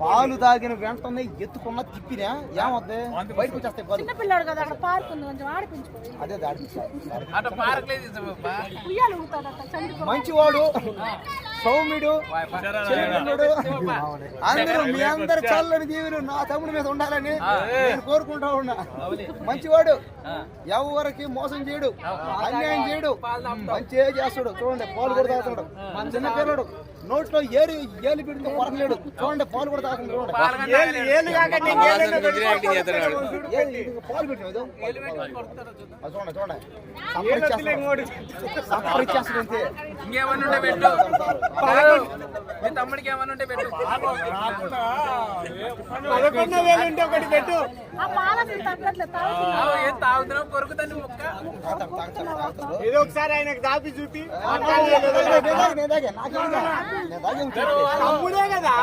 పాలు తాగిన వెంటనే ఎత్తుకున్న తిప్పినా ఏమవుతుంది బయటకు వచ్చేస్తాయి పాలు. చిన్నపిల్లాడు కదా అక్కడ పార్క్ ఉంది కొంచెం ఆడిపించుకోవాలి. అదే మంచివాడు సౌమ్యుడు చెల్లెడు అందరూ మీ అందరు చల్లని దీవులు నా తమ్ముడి మీద ఉండాలని నేను కోరుకుంటా ఉన్నా. మంచివాడు ఎవరికి మోసం చేయడు, అన్యాయం చేయడు, మంచిగా చేస్తాడు. చూడండి పాలు కూడా తాగుతాడు. చిన్న పిల్లడు నోట్లో ఏలు పెడితే కొరకలేడు. చూడండి పాలు కూడా తాగుతుంది. చూడండి పాలు పెట్టిన చూడండి చూడండి సంపరిచ్చేస్తాడు అంతే. ఇంకేమన్నా పెట్టు తమ్ముడికి ఏమన్నా ఉంటే పెట్టు. 11,000 ఉంటే ఒకటి పెట్టు. ఏం తాగుతున్నావు కొరుకుతాను ముక్క ఏదో ఒకసారి ఆయనకు దాపి చూపి తమ్ముడే కదా.